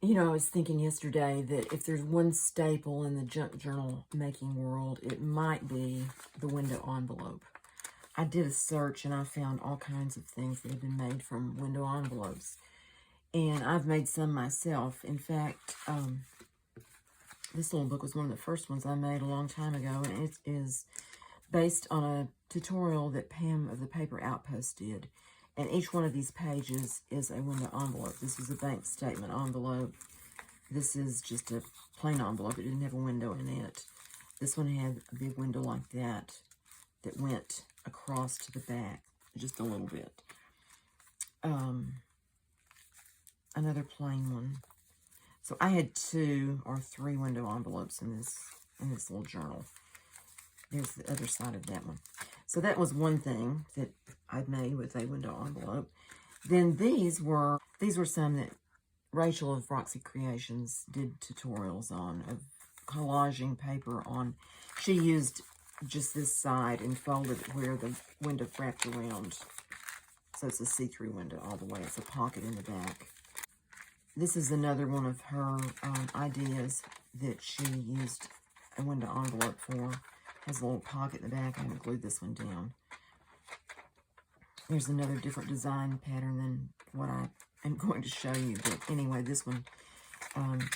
You know, I was thinking yesterday that if there's one staple in the junk journal making world, it might be the window envelope. I did a search and I found all kinds of things that have been made from window envelopes. And I've made some myself. In fact, this little book was one of the first ones I made a long time ago, and it is based on a tutorial that Pam of the Paper Outpost did. And each one of these pages is a window envelope. This is a bank statement envelope. This is just a plain envelope. It didn't have a window in it. This one had a big window like that that went across to the back just a little bit. Another plain one. So I had 2 or 3 window envelopes in this little journal. There's the other side of that one. So that was one thing that I'd made with a window envelope. Then these were some that Rachel of Roxy Creations did tutorials on, of collaging paper on. She used just this side and folded it where the window wrapped around. So it's a see-through window all the way. It's a pocket in the back. This is another one of her ideas that she used a window envelope for. Has a little pocket in the back. I'm going to glue this one down. There's another different design pattern than what I am going to show you. But anyway, this one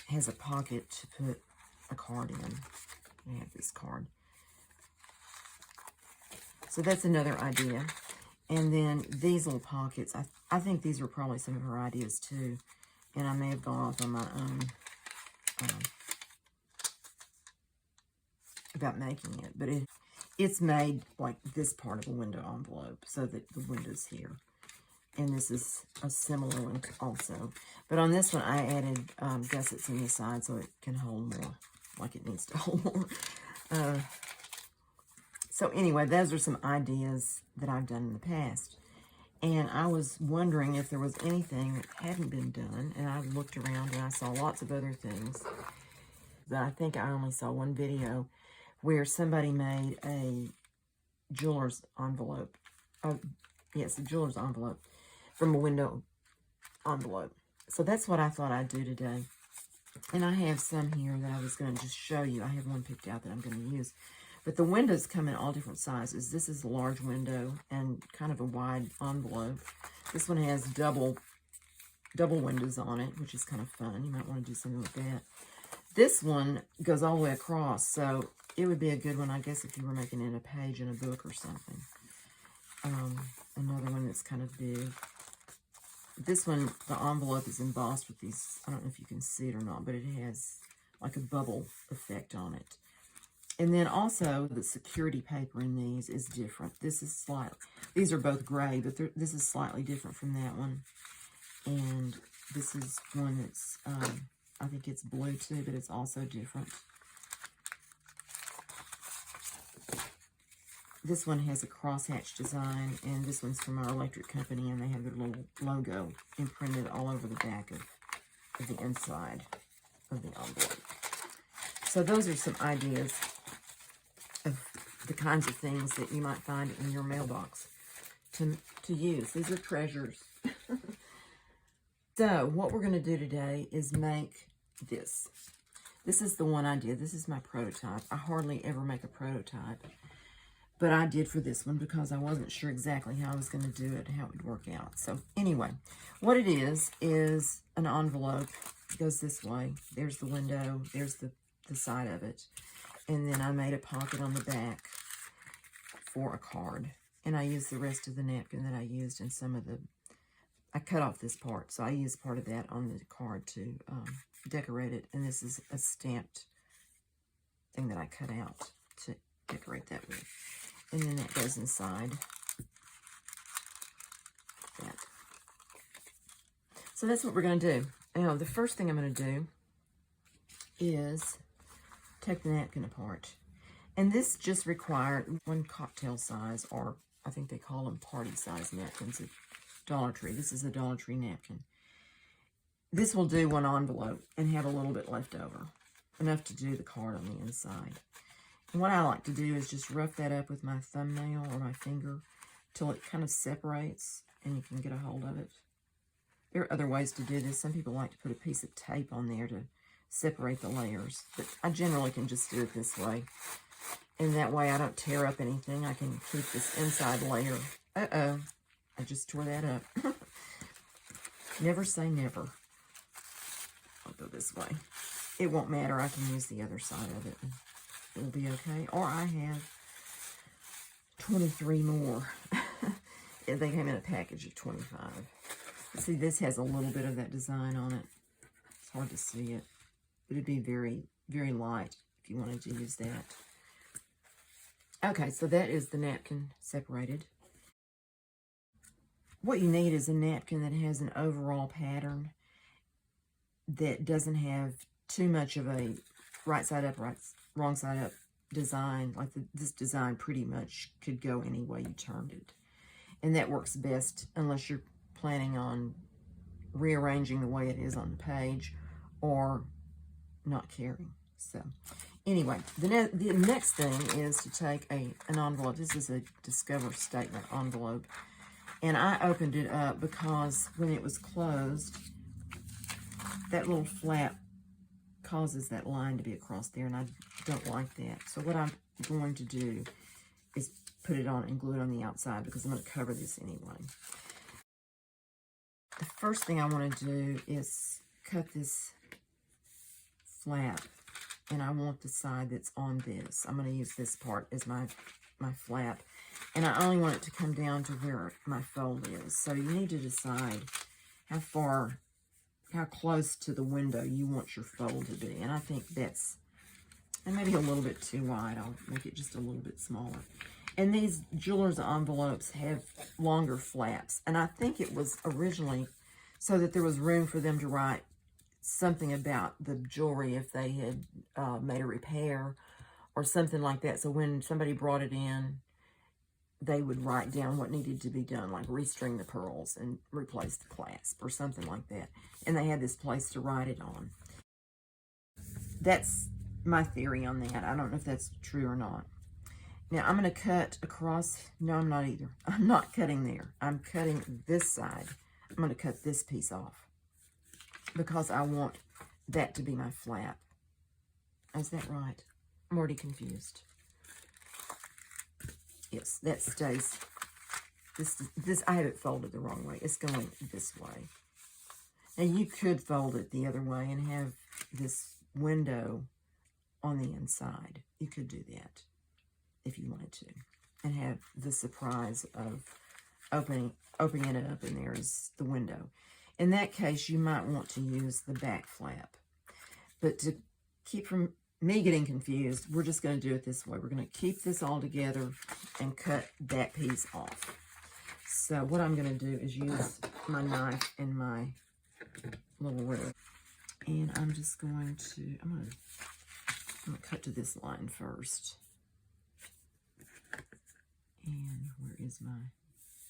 has a pocket to put a card in. I have this card. So that's another idea. And then these little pockets, I think these were probably some of her ideas too. And I may have gone off on my own about making it. But it's made like this part of a window envelope so that the window's here. And this is a similar one also. But on this one, I added gussets in the side so it can hold more, like it needs to hold more. So anyway, those are some ideas that I've done in the past. And I was wondering if there was anything that hadn't been done. And I looked around and I saw lots of other things. But I think I only saw one video where somebody made a jeweler's envelope. Yes, a jeweler's envelope from a window envelope. So that's what I thought I'd do today. And I have some here that I was going to just show you. I have one picked out that I'm going to use. But the windows come in all different sizes. This is a large window and kind of a wide envelope. This one has double windows on it, which is kind of fun. You might want to do something with that. This one goes all the way across, so it would be a good one, I guess, if you were making it a page in a book or something. Another one that's kind of big. This one, the envelope is embossed with these, I don't know if you can see it or not, but it has like a bubble effect on it. And then also, the security paper in these is different. This is these are both gray, but this is slightly different from that one. And this is one that's, I think it's blue too, but it's also different. This one has a crosshatch design, and this one's from our electric company, and they have their little logo imprinted all over the back of the inside of the envelope. So those are some ideas of the kinds of things that you might find in your mailbox to use. These are treasures. So what we're going to do today is make this. This is the one I did. This is my prototype. I hardly ever make a prototype, but I did for this one because I wasn't sure exactly how I was going to do it, how it would work out. So anyway, what it is an envelope. It goes this way. There's the window. There's the side of it. And then I made a pocket on the back for a card. And I used the rest of the napkin that I used in some of the... I cut off this part, so I used part of that on the card to decorate it. And this is a stamped thing that I cut out to decorate that with. And then that goes inside that. So that's what we're going to do. Now, the first thing I'm going to do is take the napkin apart. And this just required one cocktail size, or I think they call them party size napkins at Dollar Tree. This is a Dollar Tree napkin. This will do one envelope and have a little bit left over, enough to do the card on the inside. And what I like to do is just rough that up with my thumbnail or my finger till it kind of separates and you can get a hold of it. There are other ways to do this. Some people like to put a piece of tape on there to separate the layers, but I generally can just do it this way. And that way I don't tear up anything. I can keep this inside layer. Uh-oh, I just tore that up. Never say never. I'll go this way. It won't matter. I can use the other side of it. It'll be okay. Or I have 23 more. They came in a package of 25. See, this has a little bit of that design on it. It's hard to see it. But it'd be very, very light if you wanted to use that. Okay, so that is the napkin separated. What you need is a napkin that has an overall pattern that doesn't have too much of a right side up, wrong side up design. Like this design pretty much could go any way you turned it. And that works best unless you're planning on rearranging the way it is on the page or not caring. So anyway, the next thing is to take an envelope. This is a Discover Statement envelope. And I opened it up because when it was closed, that little flap causes that line to be across there, and I don't like that. So what I'm going to do is put it on and glue it on the outside because I'm going to cover this anyway. The first thing I want to do is cut this flap, and I want the side that's on this. I'm going to use this part as my flap, and I only want it to come down to where my fold is. So you need to decide how close to the window you want your fold to be. And I think that's maybe a little bit too wide. I'll make it just a little bit smaller. And these jeweler's envelopes have longer flaps. And I think it was originally so that there was room for them to write something about the jewelry if they had made a repair or something like that. So when somebody brought it in, they would write down what needed to be done, like restring the pearls and replace the clasp or something like that. And they had this place to write it on. That's my theory on that. I don't know if that's true or not. Now, I'm going to cut across. No, I'm not either. I'm not cutting there. I'm cutting this side. I'm going to cut this piece off because I want that to be my flap. Is that right? I'm already confused. Yes, that stays. This I have it folded the wrong way. It's going this way. Now, you could fold it the other way and have this window on the inside. You could do that if you wanted to, and have the surprise of opening it up, and there is the window. In that case, you might want to use the back flap. But to keep from me getting confused, we're just going to do it this way. We're going to keep this all together and cut that piece off. So what I'm going to do is use my knife and my little ruler. And I'm just going to, I'm going to cut to this line first. And where is my,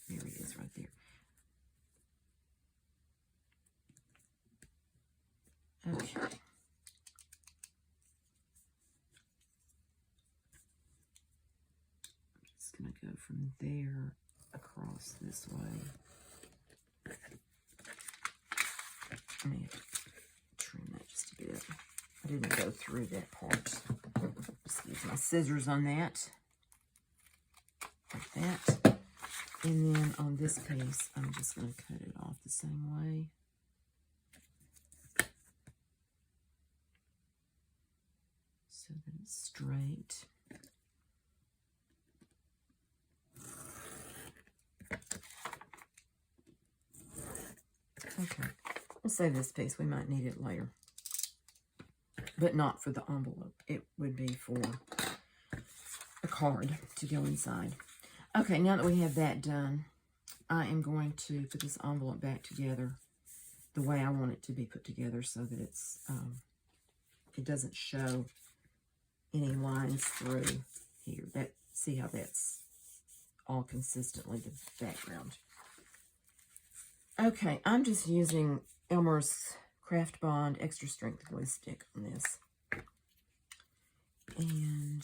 there he is right there. Okay. I'm just going to go from there across this way. I may have to trim that just a bit. I didn't go through that part. Just use my scissors on that. Like that. And then on this piece, I'm just going to cut it off the same way. So that it's straight. Okay, we'll save this piece. We might need it later. But not for the envelope. It would be for a card to go inside. Okay, now that we have that done, I am going to put this envelope back together the way I want it to be put together so that it's it doesn't show any lines through here. See how that's all consistently the background. Okay, I'm just using Elmer's Craft Bond Extra Strength Glue Stick on this. And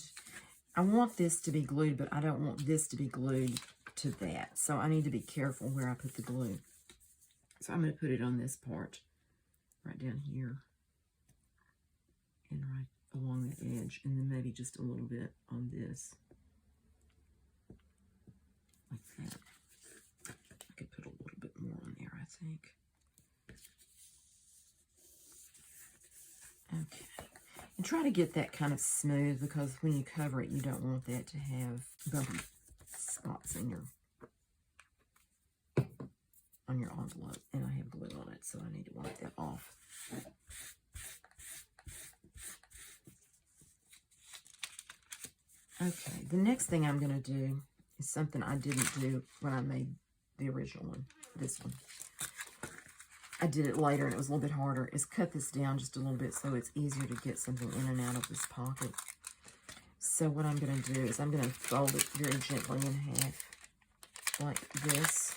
I want this to be glued, but I don't want this to be glued to that. So I need to be careful where I put the glue. So I'm going to put it on this part, right down here, and right along that edge, and then maybe just a little bit on this, like that. I could put a little bit more on there, I think. Okay. And try to get that kind of smooth, because when you cover it, you don't want that to have bumpy spots in your envelope. And I have glue on it, so I need to wipe that off. Okay, the next thing I'm going to do is something I didn't do when I made the original one, this one. I did it later and it was a little bit harder, is cut this down just a little bit so it's easier to get something in and out of this pocket. So what I'm going to do is I'm going to fold it very gently in half, like this,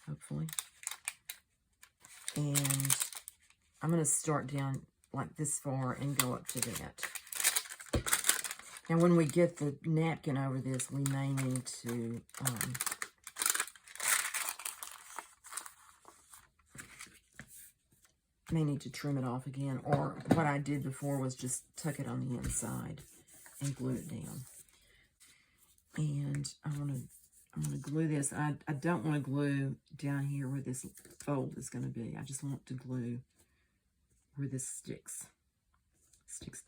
hopefully. And I'm going to start down like this far and go up to that. Now, when we get the napkin over this, we may need to trim it off again. Or what I did before was just tuck it on the inside and glue it down. And I'm gonna glue this. I don't want to glue down here where this fold is going to be. I just want to glue where this sticks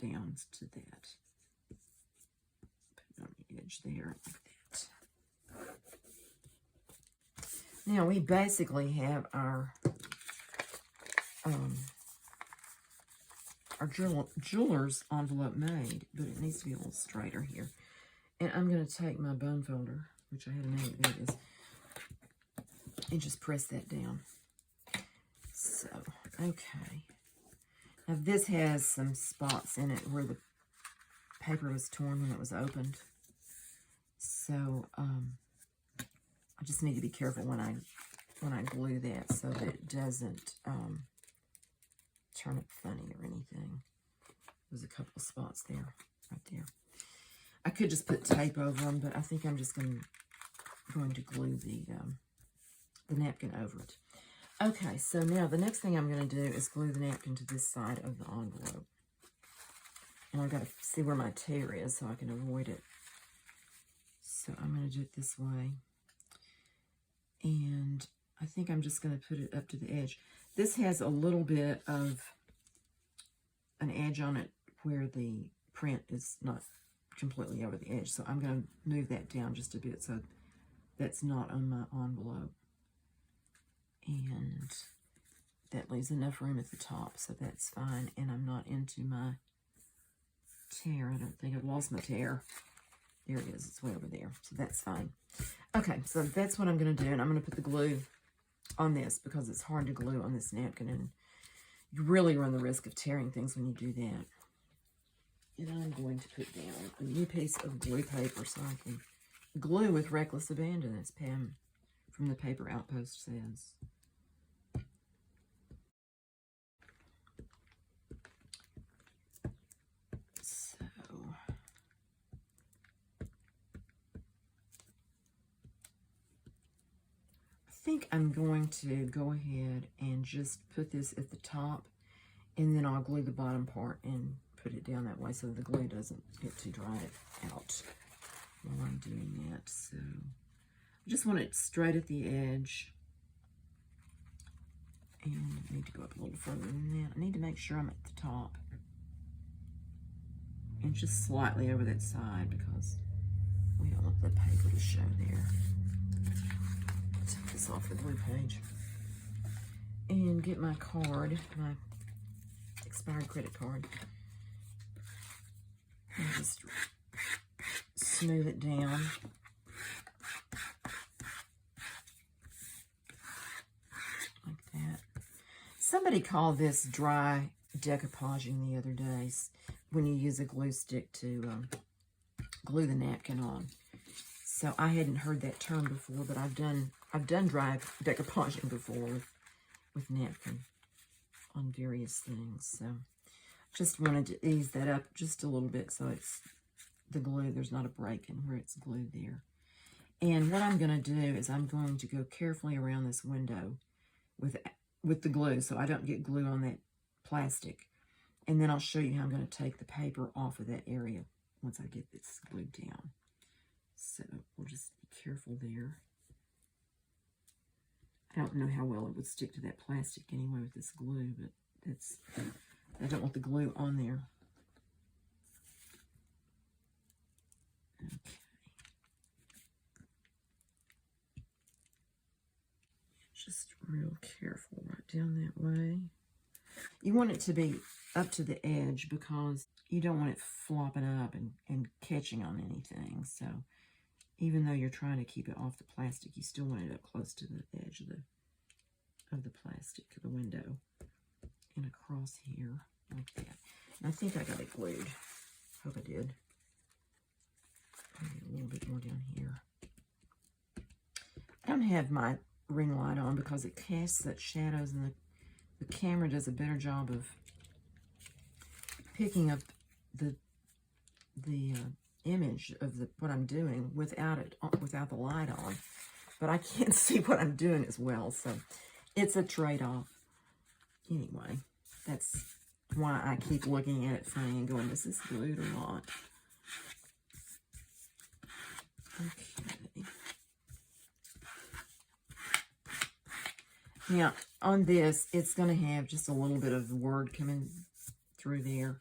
down to that. On the edge there, like that. Now we basically have our jeweler's envelope made, but it needs to be a little straighter here. And I'm going to take my bone folder, which I had a name, there it is, and just press that down. So, okay. Now this has some spots in it where the paper was torn when it was opened. So I just need to be careful when I glue that so that it doesn't turn up funny or anything. There's a couple of spots there, right there. I could just put tape over them, but I think I'm just going to glue the napkin over it. Okay, so now the next thing I'm going to do is glue the napkin to this side of the envelope. And I've got to see where my tear is so I can avoid it. So I'm going to do it this way. And I think I'm just going to put it up to the edge. This has a little bit of an edge on it where the print is not completely over the edge. So I'm going to move that down just a bit so that's not on my envelope. And that leaves enough room at the top, so that's fine. And I'm not into my tear. I don't think I've lost my tear. There it is. It's way over there. So that's fine. Okay, so that's what I'm going to do. And I'm going to put the glue on this because it's hard to glue on this napkin. And you really run the risk of tearing things when you do that. And I'm going to put down a new piece of glue paper so I can glue with reckless abandon, as Pam from the Paper Outpost says. I think I'm going to go ahead and just put this at the top, and then I'll glue the bottom part and put it down that way so the glue doesn't get too dry out while I'm doing that. So I just want it straight at the edge, and I need to go up a little further than that. I need to make sure I'm at the top and just slightly over that side because we don't want the paper to show there. Take this off the glue page and get my card, my expired credit card, and just smooth it down. Like that. Somebody called this dry decoupaging the other day when you use a glue stick to glue the napkin on. So I hadn't heard that term before, but I've done dry decoupaging before with napkin on various things. So just wanted to ease that up just a little bit so it's the glue, there's not a break in where it's glued there. And what I'm going to do is I'm going to go carefully around this window with the glue so I don't get glue on that plastic. And then I'll show you how I'm going to take the paper off of that area once I get this glued down. So we'll just be careful there. I don't know how well it would stick to that plastic anyway with this glue, but I don't want the glue on there. Okay. Just real careful right down that way. You want it to be up to the edge because you don't want it flopping up and catching on anything. So even though you're trying to keep it off the plastic, you still want it up close to the edge of the plastic of the window and across here like that. And I think I got it glued. Hope I did. Maybe a little bit more down here. I don't have my ring light on because it casts such shadows, and the camera does a better job of picking up the image of what I'm doing without the light on. But I can't see what I'm doing as well, so it's a trade-off. Anyway, that's why I keep looking at it funny and going, is this glued or not? Okay. Now, on this, it's going to have just a little bit of word coming through there.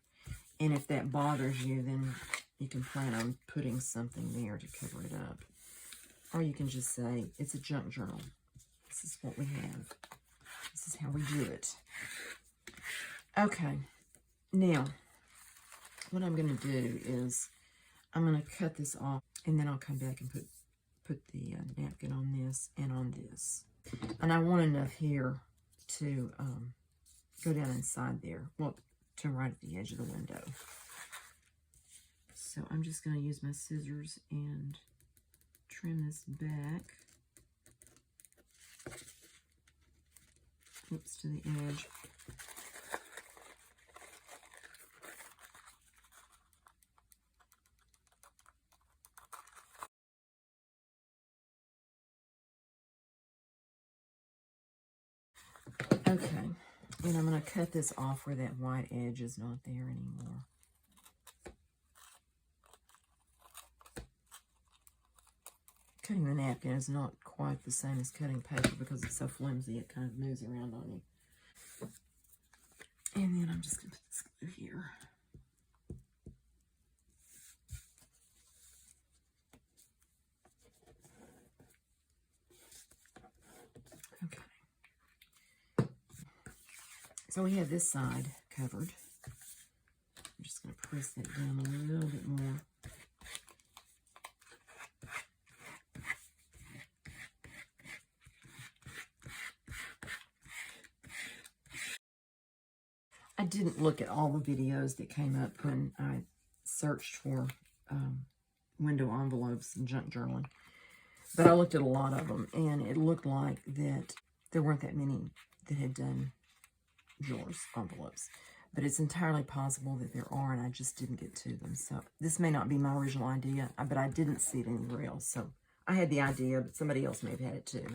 And if that bothers you, then you can plan on putting something there to cover it up. Or you can just say, it's a junk journal. This is what we have. This is how we do it. Okay. Now, what I'm going to do is I'm going to cut this off, and then I'll come back and put the napkin on this and on this. And I want enough here to go down inside there. Well, to right at the edge of the window. So I'm just going to use my scissors and trim this back. Oops, to the edge. Okay, and I'm going to cut this off where that white edge is not there anymore. Cutting the napkin is not quite the same as cutting paper because it's so flimsy it kind of moves around on you. And then I'm just going to put this glue here. Okay. So we have this side covered. I'm just going to press that down a little bit more. I didn't look at all the videos that came up when I searched for window envelopes and junk journaling. But I looked at a lot of them, and it looked like that there weren't that many that had done drawers, envelopes. But it's entirely possible that there are, and I just didn't get to them. So this may not be my original idea, but I didn't see it anywhere else. So I had the idea, but somebody else may have had it too,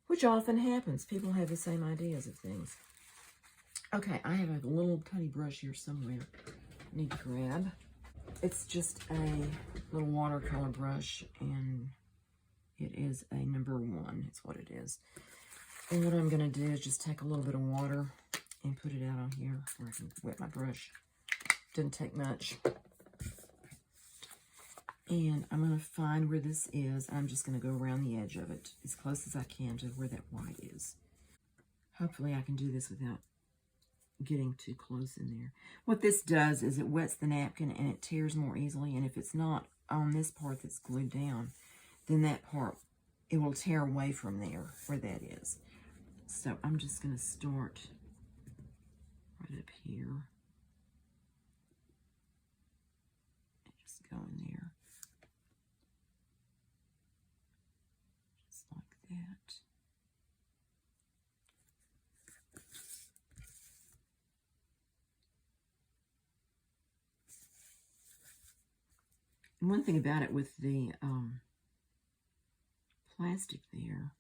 which often happens. People have the same ideas of things. Okay, I have a little tiny brush here somewhere I need to grab. It's just a little watercolor brush, and it is a number 1. It's what it is. And what I'm going to do is just take a little bit of water and put it out on here where I can wet my brush. Doesn't take much. And I'm going to find where this is. I'm just going to go around the edge of it as close as I can to where that white is. Hopefully I can do this without getting too close in there. What this does is it wets the napkin and it tears more easily, and if it's not on this part that's glued down, then that part, it will tear away from there where that is. So I'm just going to start right up here and just go in there just like that. And one thing about it with the plastic there,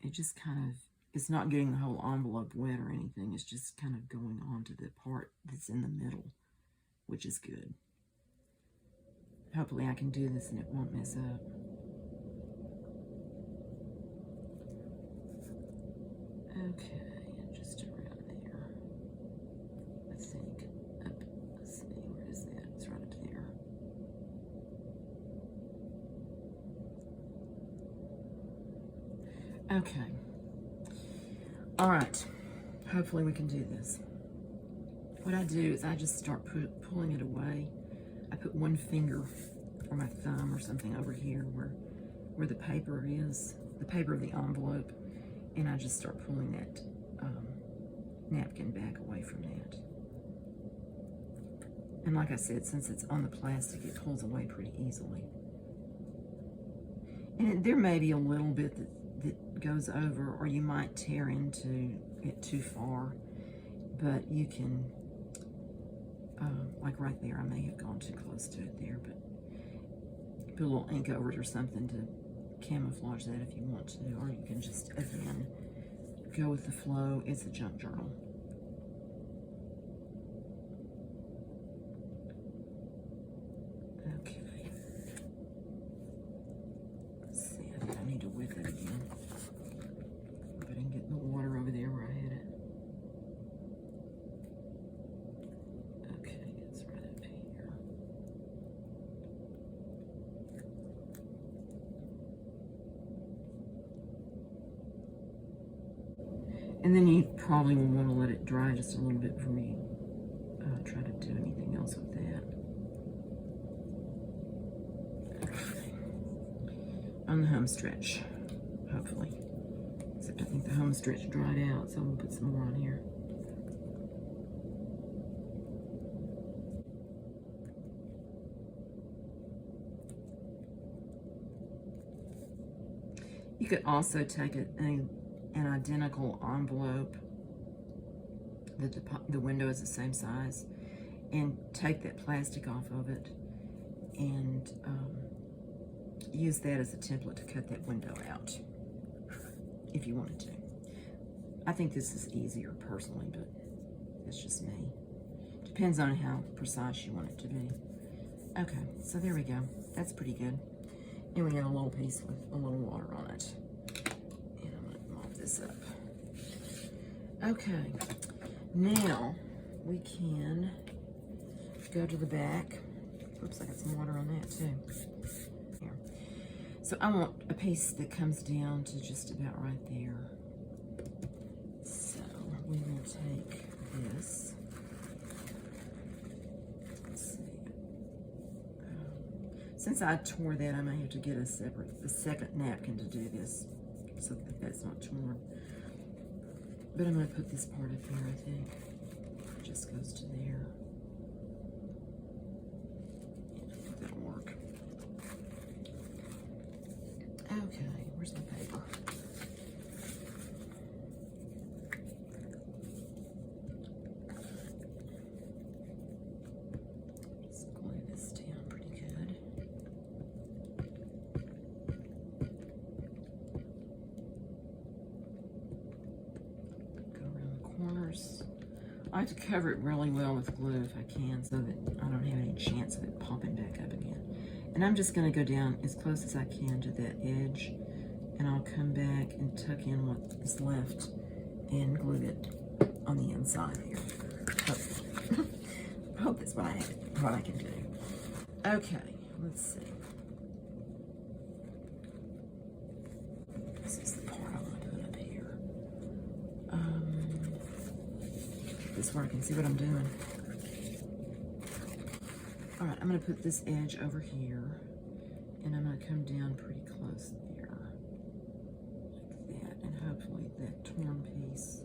it just kind of, it's not getting the whole envelope wet or anything. It's just kind of going on to the part that's in the middle, which is good. Hopefully I can do this and it won't mess up. Okay, and just around there. I think. Let's see, where is that? It's right up there. Okay. All right. Hopefully we can do this. What I do is I just start pulling it away. I put one finger or my thumb or something over here where the paper is, the paper of the envelope, and I just start pulling that napkin back away from that. And like I said, since it's on the plastic, it pulls away pretty easily. And there may be a little bit that goes over, or you might tear into it too far, but you can, like right there, I may have gone too close to it there, but put a little ink over it or something to camouflage that if you want to, or you can just, again, go with the flow. It's a junk journal. Okay. Let's see, I think I need to whip it again. If I didn't get the water over there where I had it. Okay, it's right up here. And then you probably will want to let it dry just a little bit before you try to do anything else with that. Okay. On the home stretch, hopefully. Except I think the home stretch dried out, so we'll put some more on here. You could also take an identical envelope that the window is the same size, and take that plastic off of it and use that as a template to cut that window out if you wanted to. I think this is easier personally, but that's just me. Depends on how precise you want it to be. Okay, so there we go. That's pretty good. And we got a little piece with a little water on it. And I'm going to mop this up. Okay, now we can go to the back. Oops, I got some water on that too. Here. So I want a piece that comes down to just about right there. So we will take this. Since I tore that, I may have to get a second napkin to do this, so that that's not torn. But I'm going to put this part up here, I think. It just goes to there. I think that'll work. Okay, where's my paper? Just glue this down pretty good. Corners. I like to cover it really well with glue if I can, so that I don't have any chance of it popping back up again. And I'm just going to go down as close as I can to that edge, and I'll come back and tuck in what is left and glue it on the inside here. I hope that's what I can do. Okay, let's see. This is the part I want to put up here. This where I can see what I'm doing. All right, I'm going to put this edge over here, and I'm going to come down pretty close there, like that, and hopefully that torn piece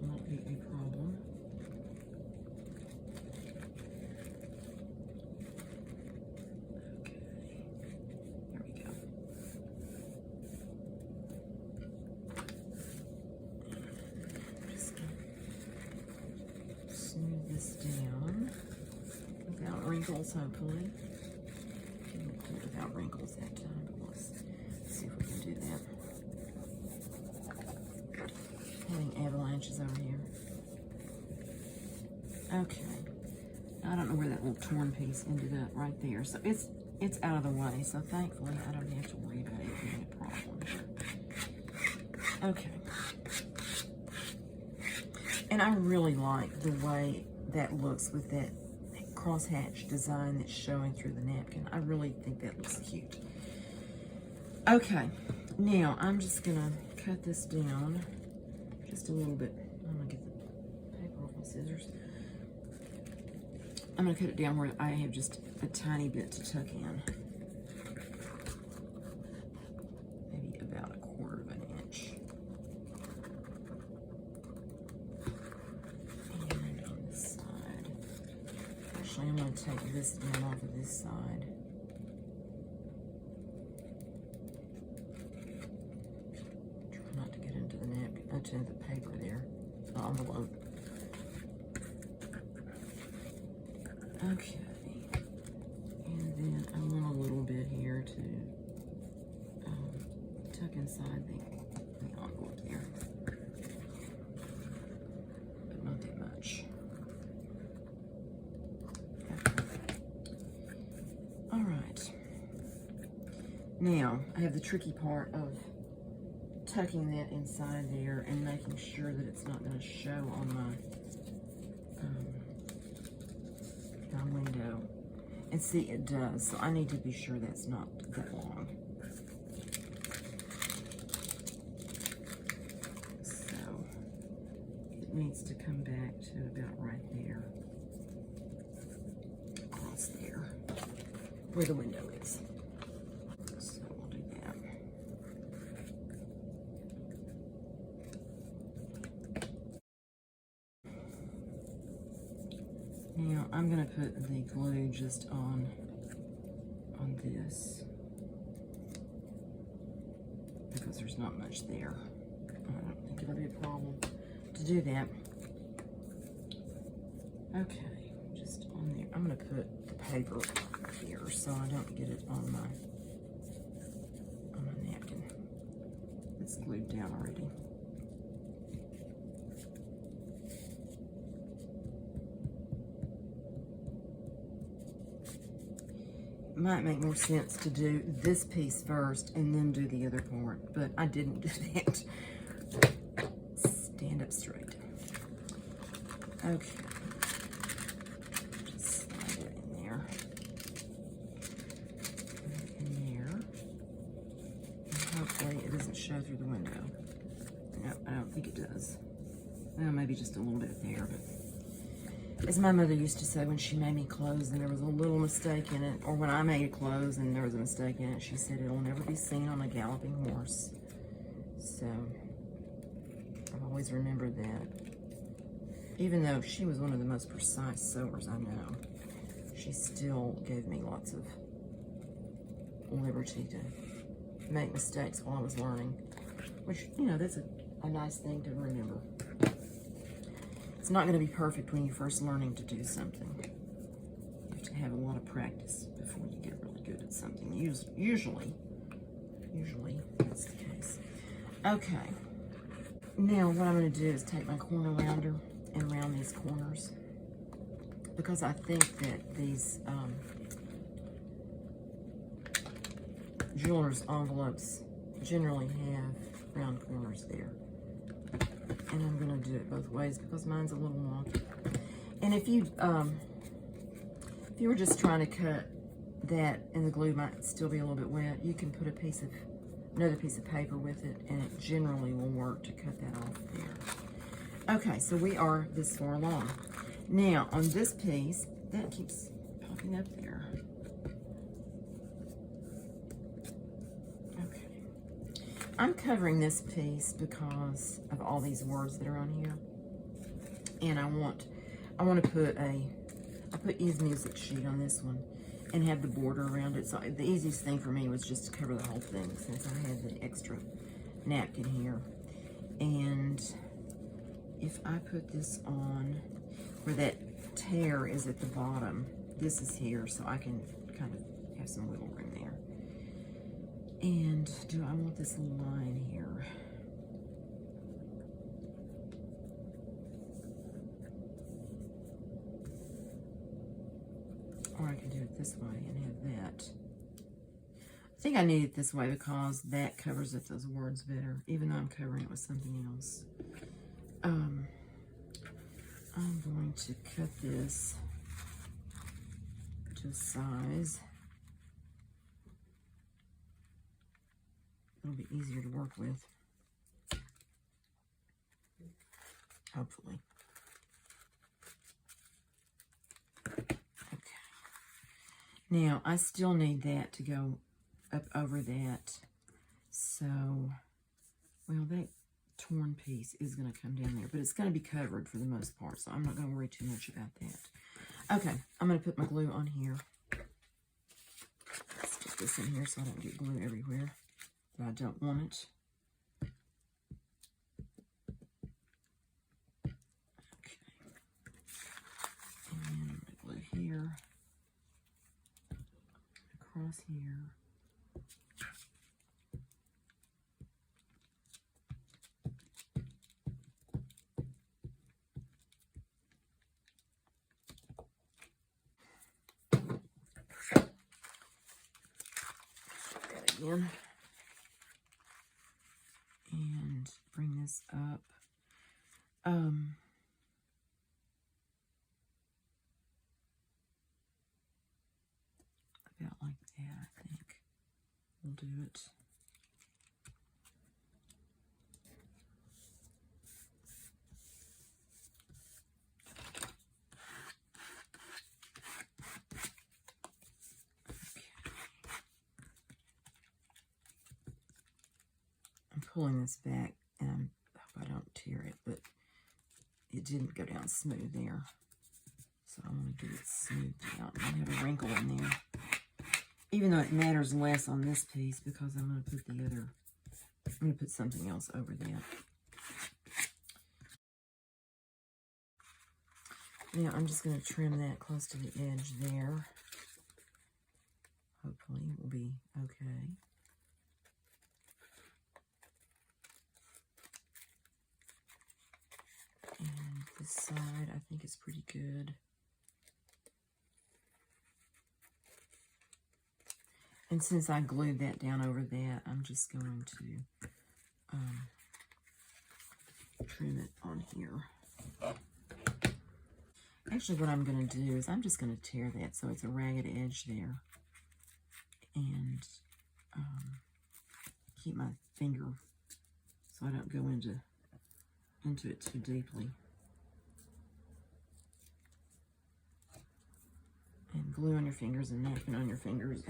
won't be a problem. Okay, there we go. Just smooth this down without wrinkles, hopefully. Without wrinkles that time, but we'll see. do that. Having avalanches over here. Okay. I don't know where that little torn piece ended up right there. So it's out of the way. So thankfully I don't have to worry about it being a problem. Okay. And I really like the way that looks with that crosshatch design that's showing through the napkin. I really think that looks cute. Okay, now I'm just gonna cut this down just a little bit. I'm gonna get the paper off my scissors. I'm gonna cut it down where I have just a tiny bit to tuck in. Maybe about 1/4 of an inch. And on this side, actually I'm gonna take this down off of this side. Try not to get into the napkin, into the paper there, the envelope. Okay, and then I want a little bit here to tuck inside the envelope there, but not that much. Okay. All right. Now, I have the tricky part of tucking that inside there and making sure that it's not going to show on my window. And see, it does, so I need to be sure that's not that long. So it needs to come back to about right there, across there, where the window is. So we'll do that. Now I'm going to put the glue just on this because there's not much there. I don't think it'll be a problem to do that. Okay, just on there. I'm going to put the paper here so I don't get it on my napkin. It's glued down already. Might make more sense to do this piece first and then do the other part, but I didn't do that. Stand up straight. Okay. Just slide it in there. In there. And hopefully it doesn't show through the window. No, I don't think it does. Well, maybe just a little bit there, but as my mother used to say when she made me clothes and there was a little mistake in it, or when I made clothes and there was a mistake in it, she said it'll never be seen on a galloping horse. So I've always remembered that. Even though she was one of the most precise sewers I know, she still gave me lots of liberty to make mistakes while I was learning, which, you know, that's a nice thing to remember. It's not going to be perfect when you're first learning to do something. You have to have a lot of practice before you get really good at something. Usually that's the case. Okay. Now what I'm going to do is take my corner rounder and round these corners, because I think that these jeweler's envelopes generally have round corners there. And I'm going to do it both ways because mine's a little wonky. And if you were just trying to cut that and the glue might still be a little bit wet, you can put another piece of paper with it, and it generally will work to cut that off there. Okay, so we are this far along. Now, on this piece, that keeps popping up there. I'm covering this piece because of all these words that are on here, and I want to put I put Eve's music sheet on this one and have the border around it. So the easiest thing for me was just to cover the whole thing since I had the extra napkin here. And if I put this on where that tear is at the bottom, this is here, so I can kind of have some wiggle room there. And do I want this line here? Or I can do it this way and have that. I think I need it this way because that covers up those words better, even though I'm covering it with something else. I'm going to cut this to size. It'll be easier to work with, hopefully. Okay. Now, I still need that to go up over that. So, well, that torn piece is going to come down there, but it's going to be covered for the most part, so I'm not going to worry too much about that. Okay, I'm going to put my glue on here. Let's put this in here so I don't get glue everywhere. I don't want it. Okay. And then I'm going to glue here, across here. That again. And bring this up. About like that, I think. We'll do it. I'm pulling this back, and I hope I don't tear it, but it didn't go down smooth there. So I want to get it smoothed out. I have a wrinkle in there. Even though it matters less on this piece because I'm going to put the other, I'm going to put something else over that. Now I'm just going to trim that close to the edge there. Hopefully it will be okay. And this side I think is pretty good. And since I glued that down over that, I'm just going to trim it on here. Actually, what I'm going to do is I'm just going to tear that so it's a ragged edge there. And keep my finger so I don't go into it too deeply. And glue on your fingers and napkin on your fingers.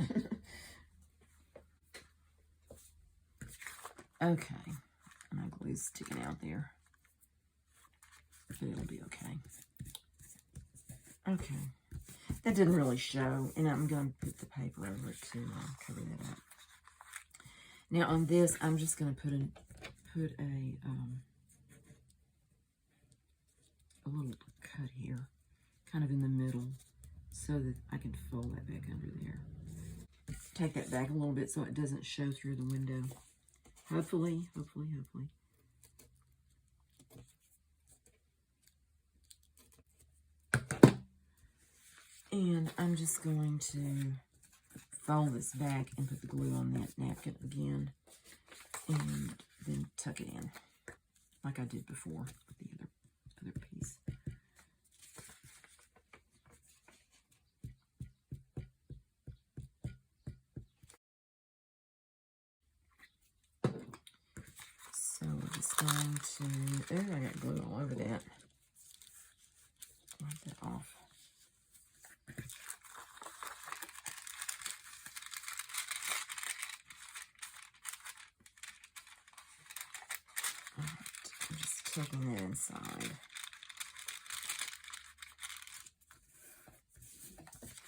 Okay, my glue's sticking out there, but it'll be okay. Okay, that didn't really show, and I'm going to put the paper over it to cover that up. Now on this, I'm just going to put a little cut here, kind of in the middle, so that I can fold that back under there. Take that back a little bit so it doesn't show through the window. Hopefully. And I'm just going to fold this back and put the glue on that napkin again. And then tuck it in, like I did before with the other piece. So we're just going to, oh, I got glue all over that. Wipe that off. All right, I'm just tucking that inside.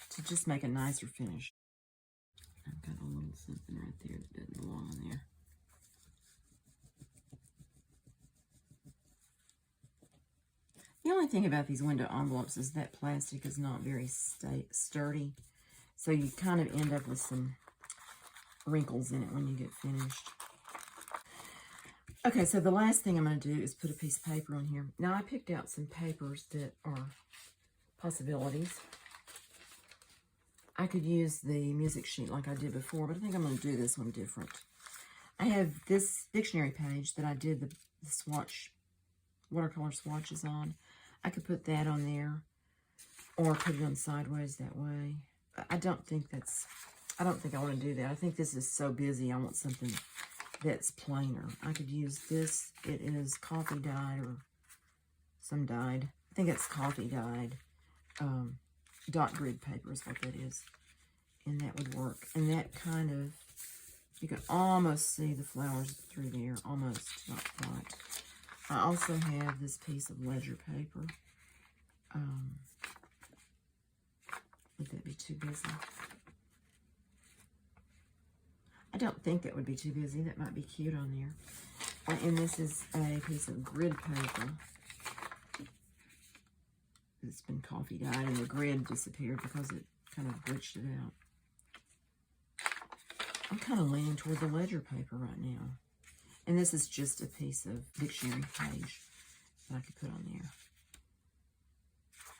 To just make a nicer finish. I've got a little something right there that doesn't belong in there. The only thing about these window envelopes is that plastic is not very sturdy. So you kind of end up with some wrinkles in it when you get finished. Okay, so the last thing I'm going to do is put a piece of paper on here. Now, I picked out some papers that are possibilities. I could use the music sheet like I did before, but I think I'm going to do this one different. I have this dictionary page that I did the swatch, watercolor swatches on. I could put that on there, or put it on sideways that way. I don't think I want to do that. I think this is so busy, I want something that's plainer. I could use this. It is coffee dyed or some dyed. I think it's coffee dyed. Dot grid paper is what that is. And that would work. And that kind of, you can almost see the flowers through there. Almost, not quite. I also have this piece of ledger paper. Would that be too busy? I don't think that would be too busy. That might be cute on there. And this is a piece of grid paper. It's been coffee dyed, and the grid disappeared because it kind of glitched it out. I'm kind of leaning toward the ledger paper right now. And this is just a piece of dictionary page that I could put on there.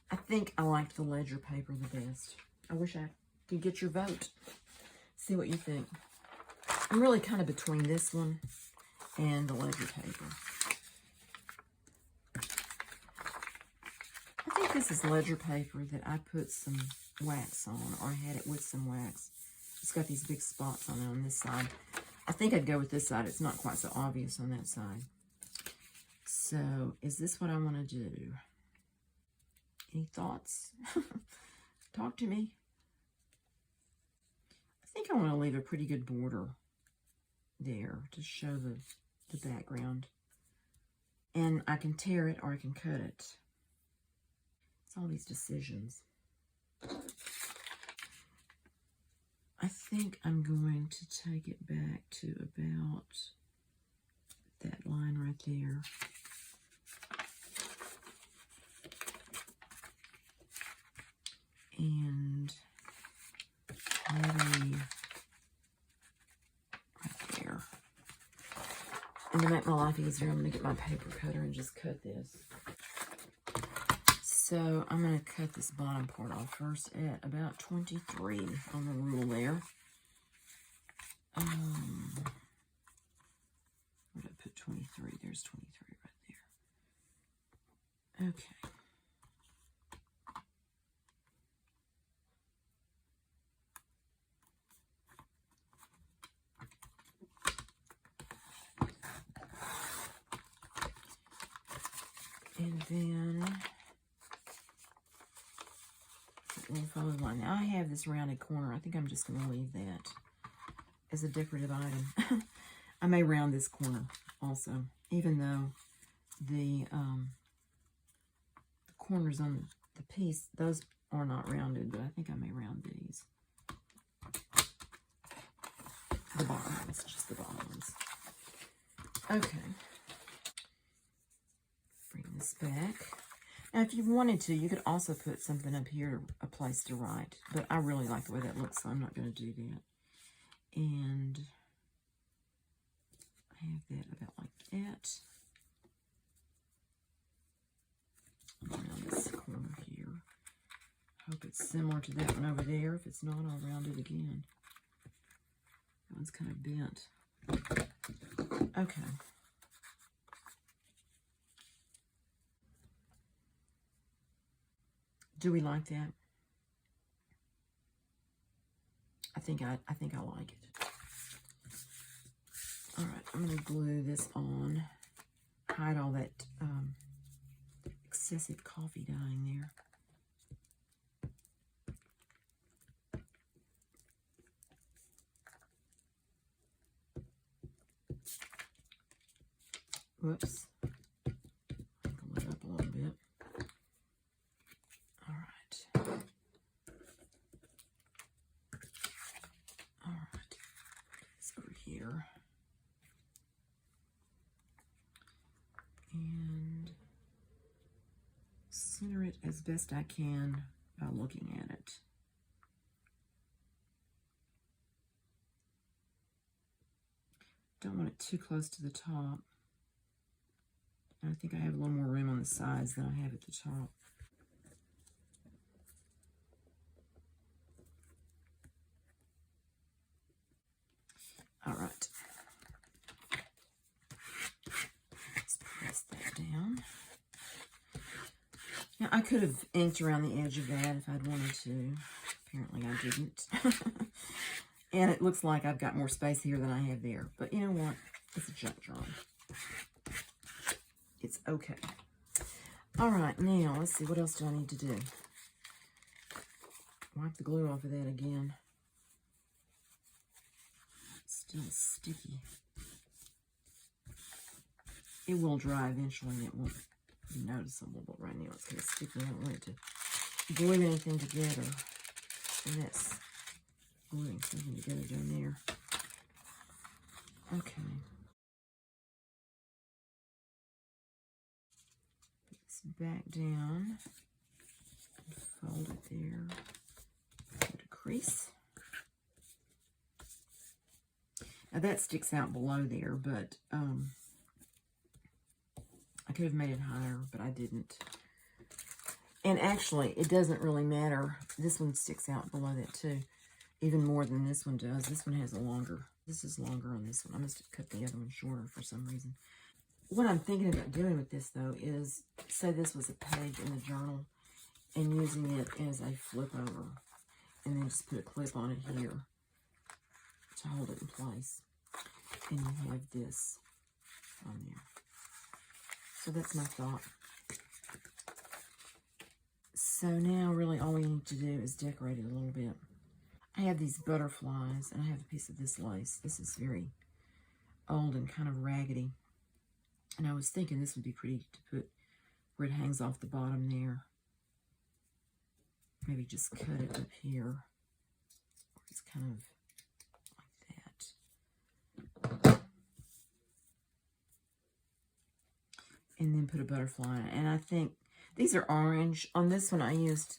I think I like the ledger paper the best. I wish I could get your vote. See what you think. I'm really kind of between this one and the ledger paper. I think this is ledger paper that I put some wax on, or had it with some wax. It's got these big spots on it on this side. I think I'd go with this side. It's not quite so obvious on that side. So, is this what I want to do? Any thoughts? Talk to me. I think I want to leave a pretty good border there to show the background. And I can tear it or I can cut it. It's all these decisions. I think I'm going to take it back to about that line right there. And maybe right there. And to make my life easier, I'm going to get my paper cutter and just cut this. So I'm going to cut this bottom part off first at about 23 on the rule there. Where did I put 23? There's 23 right there. Okay. And then we'll follow the line. Now I have this rounded corner. I think I'm just going to leave that as a decorative item. I may round this corner also, even though the corners on the piece, those are not rounded, but I think I may round these. The bottom ones, just the bottom ones. Okay. Bring this back. Now, if you wanted to, you could also put something up here, a place to write. But I really like the way that looks, so I'm not going to do that. And I have that about like that. Around this corner here. Hope it's similar to that one over there. If it's not, I'll round it again. That one's kind of bent. Okay. Do we like that? I think I like it. All right, I'm going to glue this on. Hide all that excessive coffee dyeing there. Whoops. Wrinkle it up a little bit. All right. All right. It's over here. And center it as best I can by looking at it. Don't want it too close to the top. And I think I have a little more room on the sides than I have at the top. All right. Let's press that down. Now, I could have inked around the edge of that if I'd wanted to. Apparently, I didn't. And it looks like I've got more space here than I have there. But you know what? It's a junk drawing. It's okay. All right, now, let's see. What else do I need to do? Wipe the glue off of that again. It's still sticky. It will dry eventually, and it won't be noticeable, but right now it's kind of sticky. I don't want it to glue anything together. And that's gluing something together down there. Okay. Put this back down. Fold it there. Put a crease. Now that sticks out below there, but I could have made it higher, but I didn't. And actually, it doesn't really matter. This one sticks out below that too, even more than this one does. This one has a longer, this is longer on this one. I must have cut the other one shorter for some reason. What I'm thinking about doing with this, though, is, say this was a page in the journal, and using it as a flip over, and then just put a clip on it here to hold it in place. And you have this on there. So that's my thought. So now really all we need to do is decorate it a little bit. I have these butterflies, and I have a piece of this lace. This is very old and kind of raggedy. And I was thinking this would be pretty to put where it hangs off the bottom there. Maybe just cut it up here. It's kind of like that. And then put a butterfly in it. And I think these are orange. On this one I used,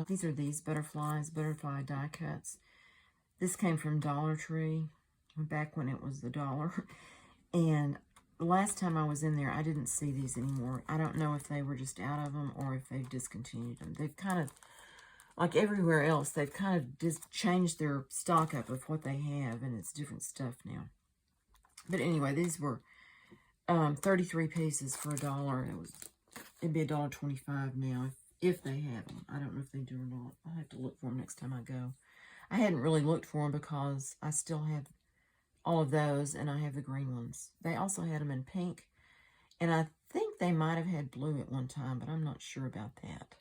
these are these butterflies, butterfly die cuts. This came from Dollar Tree, back when it was $1. And the last time I was in there, I didn't see these anymore. I don't know if they were just out of them or if they've discontinued them. They've kind of, like everywhere else, they've kind of just changed their stock up of what they have, and it's different stuff now. But anyway, these were 33 pieces for $1. It'd be $1.25 now if they have them. I don't know if they do or not. I'll have to look for them next time I go. I hadn't really looked for them because I still have all of those, and I have the green ones. They also had them in pink, and I think they might have had blue at one time, but I'm not sure about that.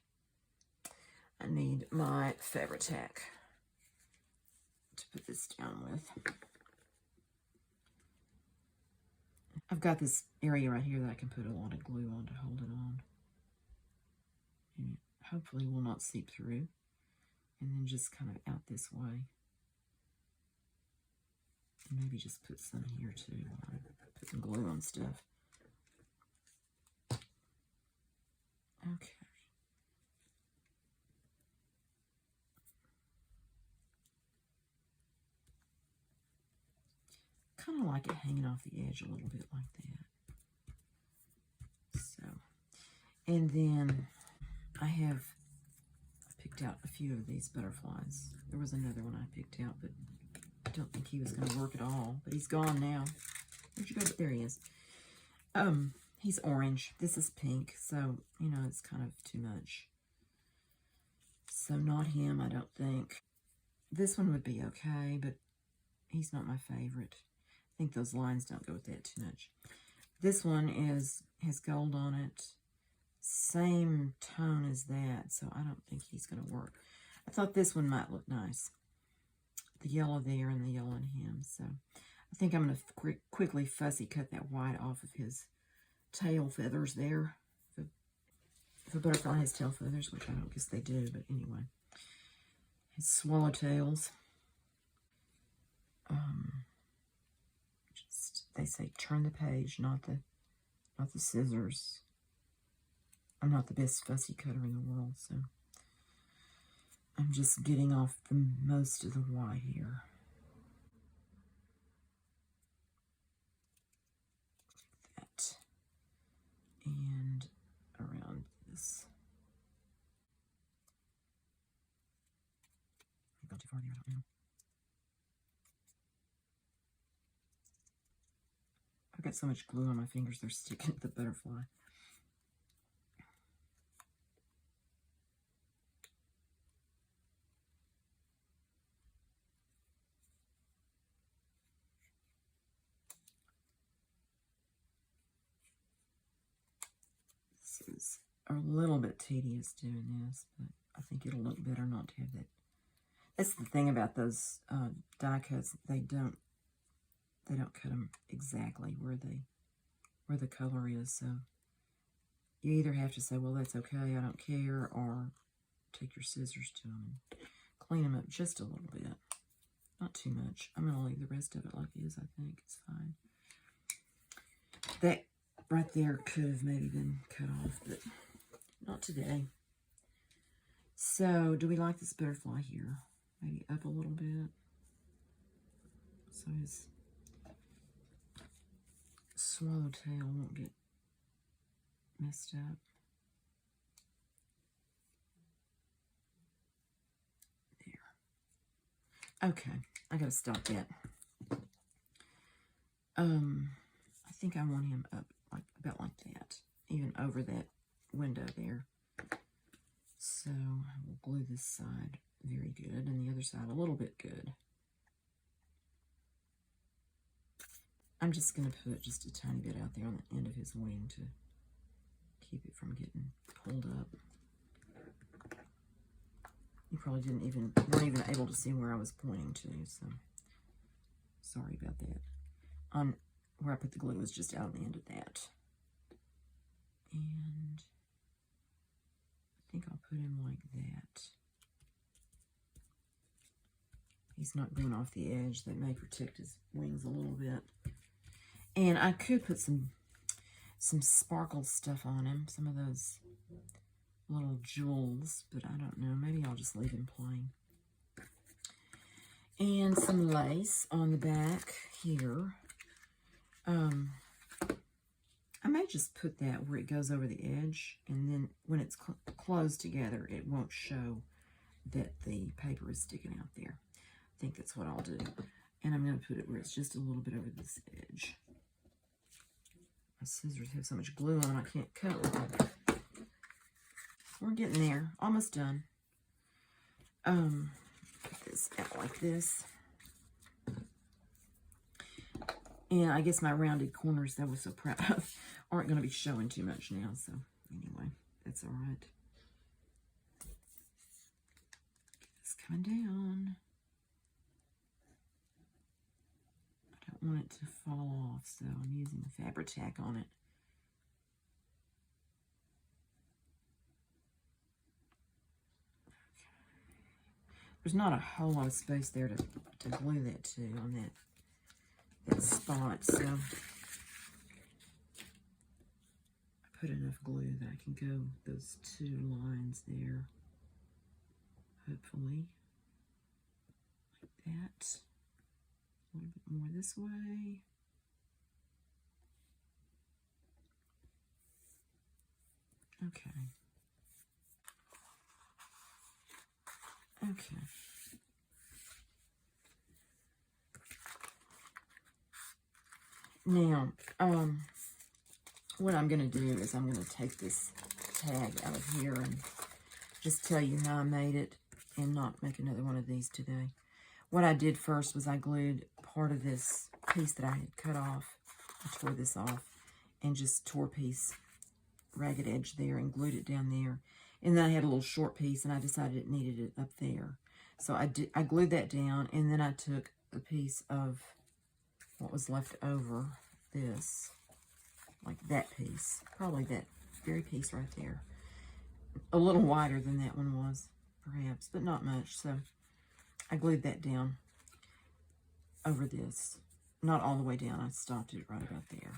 I need my Fabri-Tac to put this down with. I've got this area right here that I can put a lot of glue on to hold it on. And it hopefully will not seep through. And then just kind of out this way. And maybe just put some here too. Put some glue on stuff. Okay. Kind of like it hanging off the edge a little bit like that. So, and then I have picked out a few of these butterflies. There was another one I picked out, but I don't think he was going to work at all. But he's gone now. Where'd you go? There he is. He's orange. This is pink, so, you know, it's kind of too much. So not him, I don't think. This one would be okay, but he's not my favorite. I think those lines don't go with that too much. This one has gold on it. Same tone as that, so I don't think he's going to work. I thought this one might look nice. The yellow there and the yellow in him. So I think I'm going to quickly fussy cut that white off of his tail feathers there. If a butterfly has tail feathers, which I don't guess they do, but anyway. His swallowtails. They say turn the page, not the scissors. I'm not the best fussy cutter in the world, so I'm just getting off the most of the white here. and around this. I've gone too far there, I don't know. I've got so much glue on my fingers, they're sticking to the butterfly. This is a little bit tedious doing this, but I think it'll look better not to have that. That's the thing about those die cuts, they don't cut them exactly where the color is, so you either have to say, well, that's okay, I don't care, or take your scissors to them and clean them up just a little bit. Not too much. I'm going to leave the rest of it like it is, I think. It's fine. That right there could have maybe been cut off, but not today. So, do we like this butterfly here? Maybe up a little bit. So his swallowtail won't get messed up. There. Okay, I gotta stop that. I think I want him up about like that, even over that window there. So we'll glue this side very good, and the other side a little bit good. I'm just going to put just a tiny bit out there on the end of his wing to keep it from getting pulled up. You probably weren't even able to see where I was pointing to, so sorry about that. On where I put the glue was just out on the end of that. And I think I'll put him like that. He's not going off the edge. That may protect his wings a little bit. And I could put some sparkle stuff on him, some of those little jewels, but I don't know. Maybe I'll just leave him plain. And some lace on the back here. I may just put that where it goes over the edge, and then when it's closed together, it won't show that the paper is sticking out there. I think that's what I'll do. And I'm going to put it where it's just a little bit over this edge. My scissors have so much glue on them, I can't cut with them. We're getting there. Almost done. Put this out like this. And I guess my rounded corners that I was so proud of aren't going to be showing too much now. So anyway, that's all right. It's coming down. I don't want it to fall off, so I'm using the Fabri-Tac on it. There's not a whole lot of space there to glue that to on that spot, so I put enough glue that I can go those two lines there, hopefully, like that. A little bit more this way. Okay. Okay. Now, what I'm going to do is I'm going to take this tag out of here and just tell you how I made it and not make another one of these today. What I did first was I glued part of this piece that I had cut off. I tore this off and just tore a piece, ragged edge there, and glued it down there. And then I had a little short piece, and I decided it needed it up there. So I glued that down, and then I took a piece of what was left over, this, like that piece, probably that very piece right there. A little wider than that one was, perhaps, but not much. So I glued that down over this. Not all the way down, I stopped it right about there.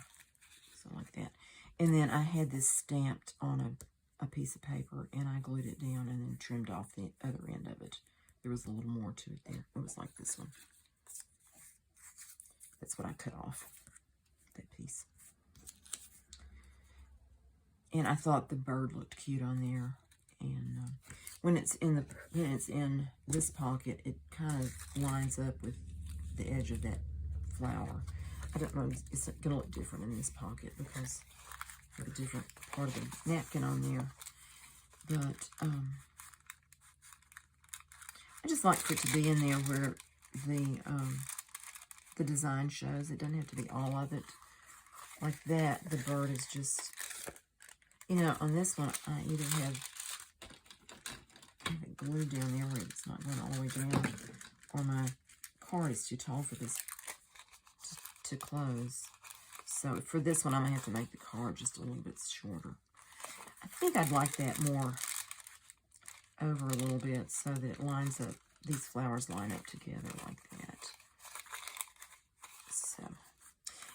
So like that. And then I had this stamped on a piece of paper, and I glued it down and then trimmed off the other end of it. There was a little more to it there. It was like this one. That's what I cut off, that piece. And I thought the bird looked cute on there. And when it's in this pocket, it kind of lines up with the edge of that flower. I don't know, it's going to look different in this pocket because of a different part of the napkin on there. But I just like for it to be in there where the design shows. It doesn't have to be all of it. Like that, the bird is just, you know, on this one, I either have it glued down there where it's not going all the way down, or my card is too tall for this to close. So for this one, I'm going to have to make the card just a little bit shorter. I think I'd like that more over a little bit so that it lines up, these flowers line up together like that. So,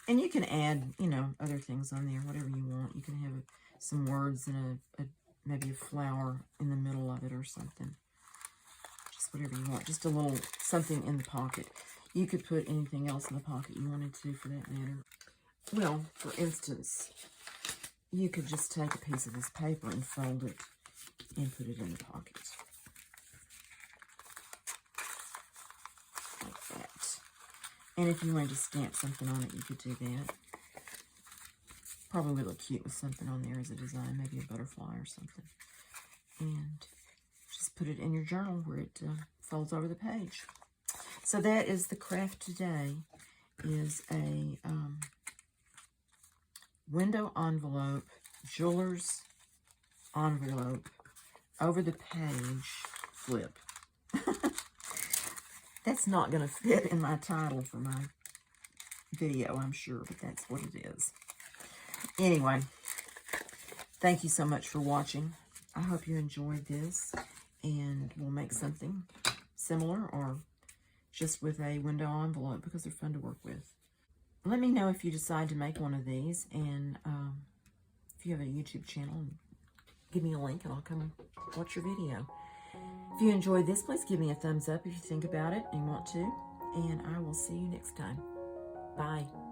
and you can add, you know, other things on there, whatever you want. You can have some words and maybe a flower in the middle of it or something. Just whatever you want. Just a little something in the pocket. You could put anything else in the pocket you wanted to, for that matter. Well, for instance, you could just take a piece of this paper and fold it and put it in the pocket. Like that. And if you wanted to stamp something on it, you could do that. Probably look cute with something on there as a design, maybe a butterfly or something. And just put it in your journal where it folds over the page. So that is the craft today, is a window envelope, jeweler's envelope, over the page flip. That's not going to fit in my title for my video, I'm sure, but that's what it is. Anyway, thank you so much for watching. I hope you enjoyed this, and we'll make something similar or just with a window envelope because they're fun to work with. Let me know if you decide to make one of these, and if you have a YouTube channel, give me a link and I'll come watch your video. If you enjoyed this, please give me a thumbs up if you think about it and want to, and I will see you next time. Bye.